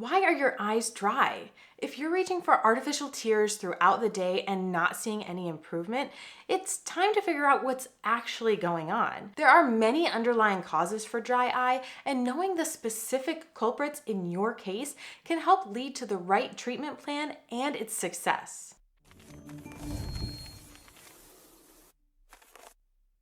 Why are your eyes dry? If you're reaching for artificial tears throughout the day and not seeing any improvement, it's time to figure out what's actually going on. There are many underlying causes for dry eye, and knowing the specific culprits in your case can help lead to the right treatment plan and its success.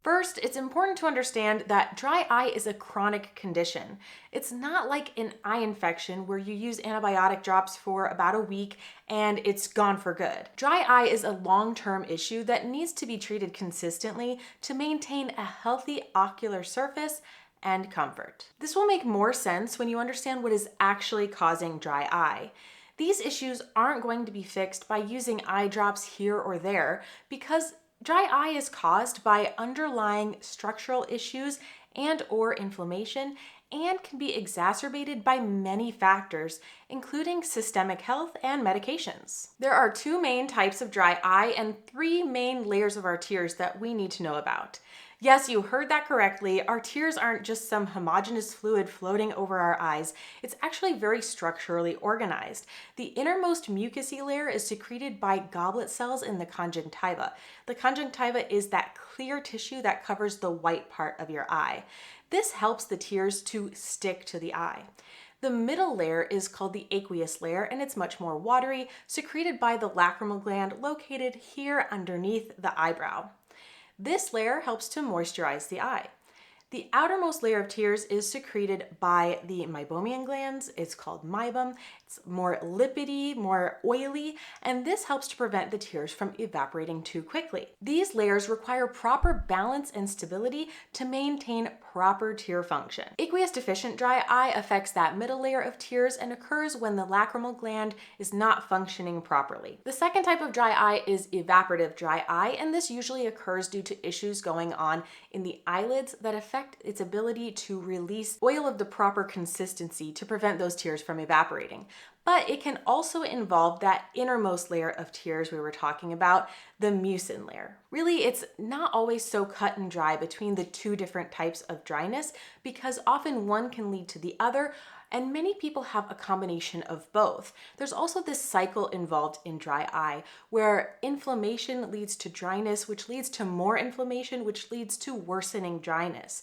First, it's important to understand that dry eye is a chronic condition. It's not like an eye infection where you use antibiotic drops for about a week and it's gone for good. Dry eye is a long-term issue that needs to be treated consistently to maintain a healthy ocular surface and comfort. This will make more sense when you understand what is actually causing dry eye. These issues aren't going to be fixed by using eye drops here or there because dry eye is caused by underlying structural issues and/or inflammation and can be exacerbated by many factors, including systemic health and medications. There are two main types of dry eye and three main layers of our tears that we need to know about. Yes, you heard that correctly. Our tears aren't just some homogeneous fluid floating over our eyes. It's actually very structurally organized. The innermost mucousy layer is secreted by goblet cells in the conjunctiva. The conjunctiva is that clear tissue that covers the white part of your eye. This helps the tears to stick to the eye. The middle layer is called the aqueous layer, and it's much more watery, secreted by the lacrimal gland located here underneath the eyebrow. This layer helps to moisturize the eye. The outermost layer of tears is secreted by the meibomian glands. It's called meibum. It's more lipidy, more oily, and this helps to prevent the tears from evaporating too quickly. These layers require proper balance and stability to maintain proper tear function. Aqueous deficient dry eye affects that middle layer of tears and occurs when the lacrimal gland is not functioning properly. The second type of dry eye is evaporative dry eye, and this usually occurs due to issues going on in the eyelids that affect its ability to release oil of the proper consistency to prevent those tears from evaporating. But it can also involve that innermost layer of tears we were talking about, the mucin layer. Really, it's not always so cut and dry between the two different types of dryness because often one can lead to the other, and many people have a combination of both. There's also this cycle involved in dry eye where inflammation leads to dryness, which leads to more inflammation, which leads to worsening dryness.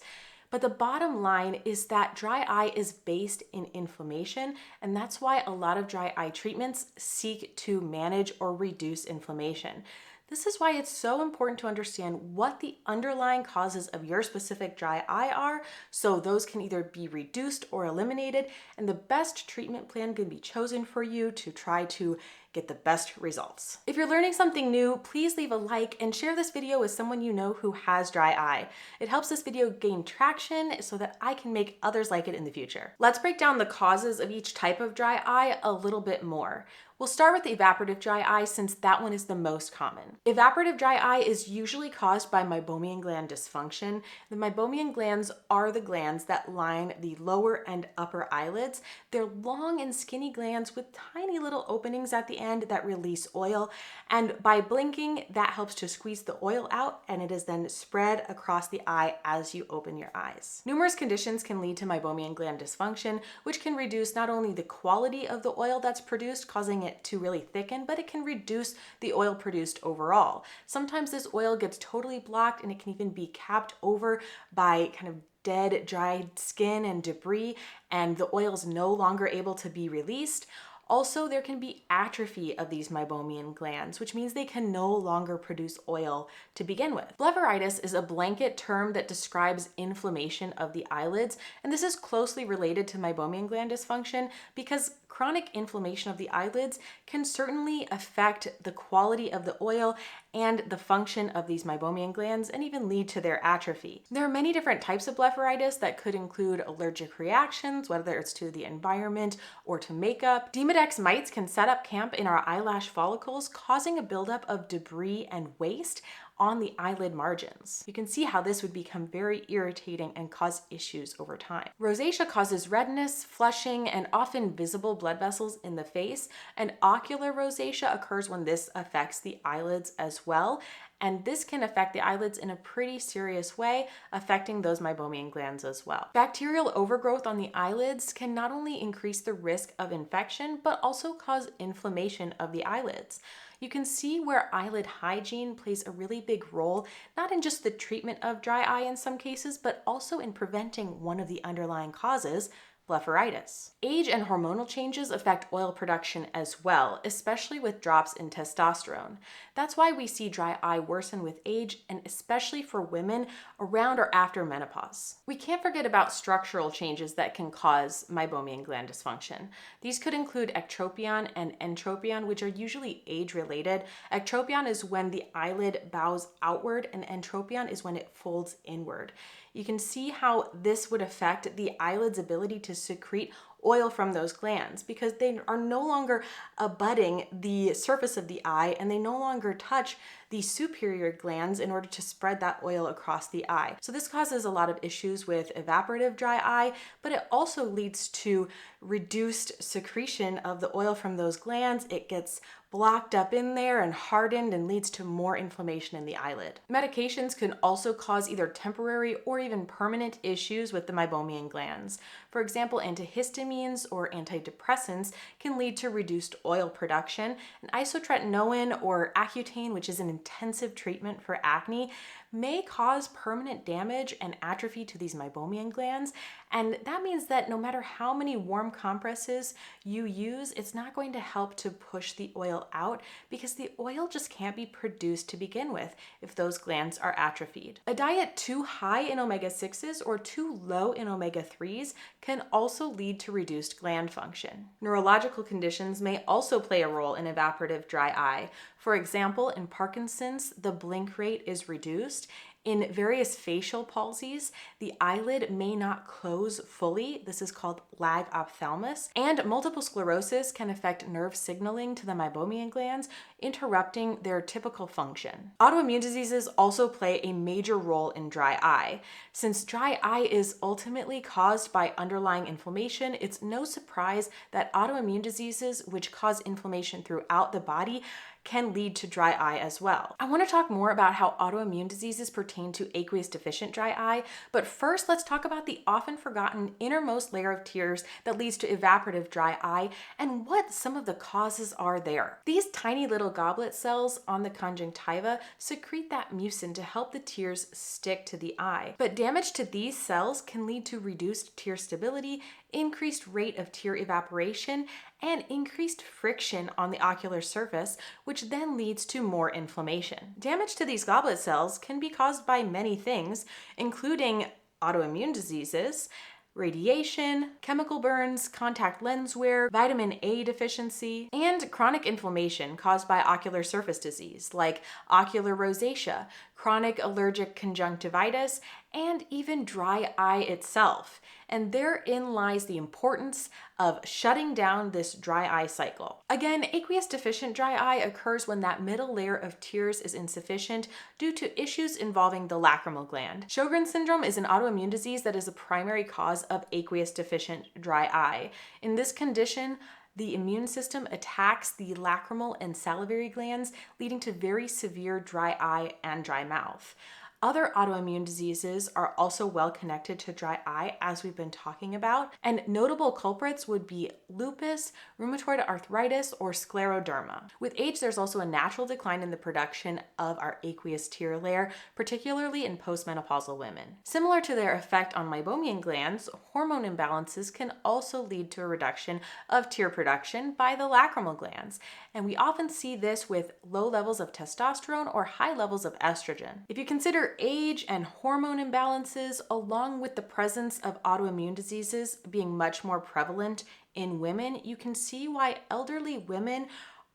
But the bottom line is that dry eye is based in inflammation, and that's why a lot of dry eye treatments seek to manage or reduce inflammation. This is why it's so important to understand what the underlying causes of your specific dry eye are, so those can either be reduced or eliminated, and the best treatment plan can be chosen for you to try to get the best results. If you're learning something new, please leave a like and share this video with someone you know who has dry eye. It helps this video gain traction so that I can make others like it in the future. Let's break down the causes of each type of dry eye a little bit more. We'll start with the evaporative dry eye since that one is the most common. Evaporative dry eye is usually caused by meibomian gland dysfunction. The meibomian glands are the glands that line the lower and upper eyelids. They're long and skinny glands with tiny little openings at the end that release oil, and by blinking, that helps to squeeze the oil out, and it is then spread across the eye as you open your eyes. Numerous conditions can lead to meibomian gland dysfunction, which can reduce not only the quality of the oil that's produced, causing it to really thicken, but it can reduce the oil produced overall. Sometimes this oil gets totally blocked, and it can even be capped over by kind of dead, dried skin and debris, and the oil is no longer able to be released. Also, there can be atrophy of these meibomian glands, which means they can no longer produce oil to begin with. Blepharitis is a blanket term that describes inflammation of the eyelids, and this is closely related to meibomian gland dysfunction because chronic inflammation of the eyelids can certainly affect the quality of the oil and the function of these meibomian glands and even lead to their atrophy. There are many different types of blepharitis that could include allergic reactions, whether it's to the environment or to makeup. Demodex mites can set up camp in our eyelash follicles, causing a buildup of debris and waste on the eyelid margins. You can see how this would become very irritating and cause issues over time. Rosacea causes redness, flushing, and often visible blood vessels in the face, and ocular rosacea occurs when this affects the eyelids as well. and this can affect the eyelids in a pretty serious way, affecting those meibomian glands as well. Bacterial overgrowth on the eyelids can not only increase the risk of infection, but also cause inflammation of the eyelids. You can see where eyelid hygiene plays a really big role, not in just the treatment of dry eye in some cases, but also in preventing one of the underlying causes, blepharitis. Age and hormonal changes affect oil production as well, especially with drops in testosterone. That's why we see dry eye worsen with age, and especially for women around or after menopause. We can't forget about structural changes that can cause meibomian gland dysfunction. These could include ectropion and entropion, which are usually age-related. Ectropion is when the eyelid bows outward, and entropion is when it folds inward. You can see how this would affect the eyelid's ability to secrete oil from those glands because they are no longer abutting the surface of the eye and they no longer touch the superior glands in order to spread that oil across the eye. So this causes a lot of issues with evaporative dry eye, but it also leads to reduced secretion of the oil from those glands. It gets blocked up in there and hardened and leads to more inflammation in the eyelid. Medications can also cause either temporary or even permanent issues with the meibomian glands. For example, antihistamines or antidepressants can lead to reduced oil production, and isotretinoin or Accutane, which is an intensive treatment for acne, may cause permanent damage and atrophy to these meibomian glands. And that means that no matter how many warm compresses you use, it's not going to help to push the oil out because the oil just can't be produced to begin with if those glands are atrophied. A diet too high in omega-6s or too low in omega-3s can also lead to reduced gland function. Neurological conditions may also play a role in evaporative dry eye. For example, in Parkinson's, the blink rate is reduced. In various facial palsies, the eyelid may not close fully. This is called lag ophthalmos. And multiple sclerosis can affect nerve signaling to the meibomian glands, interrupting their typical function. Autoimmune diseases also play a major role in dry eye. Since dry eye is ultimately caused by underlying inflammation, it's no surprise that autoimmune diseases, which cause inflammation throughout the body, can lead to dry eye as well. I want to talk more about how autoimmune diseases pertain to aqueous deficient dry eye, but first let's talk about the often forgotten innermost layer of tears that leads to evaporative dry eye and what some of the causes are there. These tiny little goblet cells on the conjunctiva secrete that mucin to help the tears stick to the eye. But damage to these cells can lead to reduced tear stability, increased rate of tear evaporation, and increased friction on the ocular surface, which then leads to more inflammation. Damage to these goblet cells can be caused by many things, including autoimmune diseases, radiation, chemical burns, contact lens wear, vitamin A deficiency, and chronic inflammation caused by ocular surface disease like ocular rosacea, chronic allergic conjunctivitis, and even dry eye itself. And therein lies the importance of shutting down this dry eye cycle. Again, aqueous deficient dry eye occurs when that middle layer of tears is insufficient due to issues involving the lacrimal gland. Sjogren's syndrome is an autoimmune disease that is a primary cause of aqueous deficient dry eye. In this condition, the immune system attacks the lacrimal and salivary glands, leading to very severe dry eye and dry mouth. Other autoimmune diseases are also well connected to dry eye, as we've been talking about, and notable culprits would be lupus, rheumatoid arthritis, or scleroderma. With age, there's also a natural decline in the production of our aqueous tear layer, particularly in postmenopausal women. Similar to their effect on meibomian glands, hormone imbalances can also lead to a reduction of tear production by the lacrimal glands, and we often see this with low levels of testosterone or high levels of estrogen. If you consider age and hormone imbalances, along with the presence of autoimmune diseases being much more prevalent in women, you can see why elderly women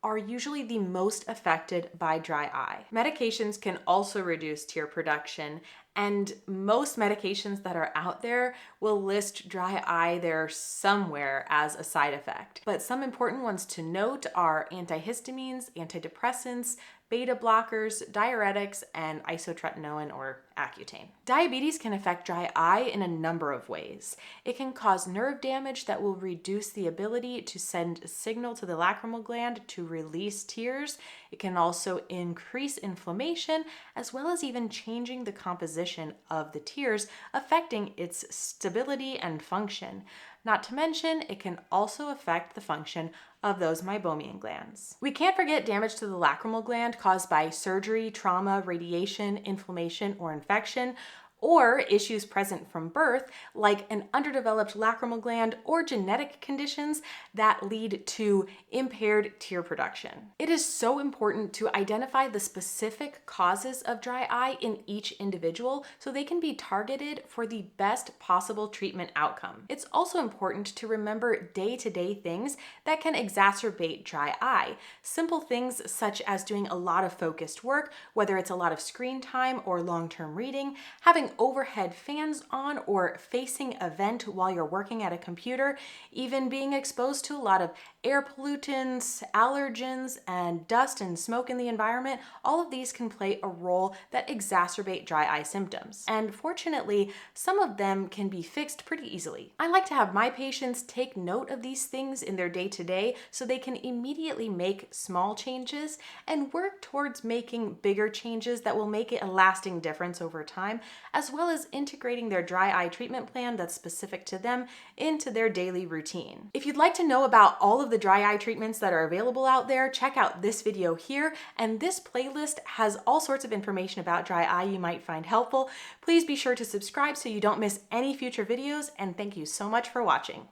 are usually the most affected by dry eye. Medications can also reduce tear production, and most medications that are out there will list dry eye there somewhere as a side effect. But some important ones to note are antihistamines, antidepressants, beta blockers, diuretics, and isotretinoin or Accutane. Diabetes can affect dry eye in a number of ways. It can cause nerve damage that will reduce the ability to send a signal to the lacrimal gland to release tears. It can also increase inflammation, as well as even changing the composition of the tears, affecting its stability and function. Not to mention, it can also affect the function of those meibomian glands. We can't forget damage to the lacrimal gland caused by surgery, trauma, radiation, inflammation, or infection, or issues present from birth, like an underdeveloped lacrimal gland or genetic conditions that lead to impaired tear production. It is so important to identify the specific causes of dry eye in each individual so they can be targeted for the best possible treatment outcome. It's also important to remember day-to-day things that can exacerbate dry eye. Simple things such as doing a lot of focused work, whether it's a lot of screen time or long-term reading, having overhead fans on or facing a vent while you're working at a computer, even being exposed to a lot of air pollutants, allergens, and dust and smoke in the environment. All of these can play a role that exacerbate dry eye symptoms. And fortunately, some of them can be fixed pretty easily. I like to have my patients take note of these things in their day-to-day so they can immediately make small changes and work towards making bigger changes that will make it a lasting difference over time, as well as integrating their dry eye treatment plan that's specific to them into their daily routine. If you'd like to know about all of the dry eye treatments that are available out there, check out this video here, and this playlist has all sorts of information about dry eye you might find helpful. Please be sure to subscribe so you don't miss any future videos, and thank you so much for watching.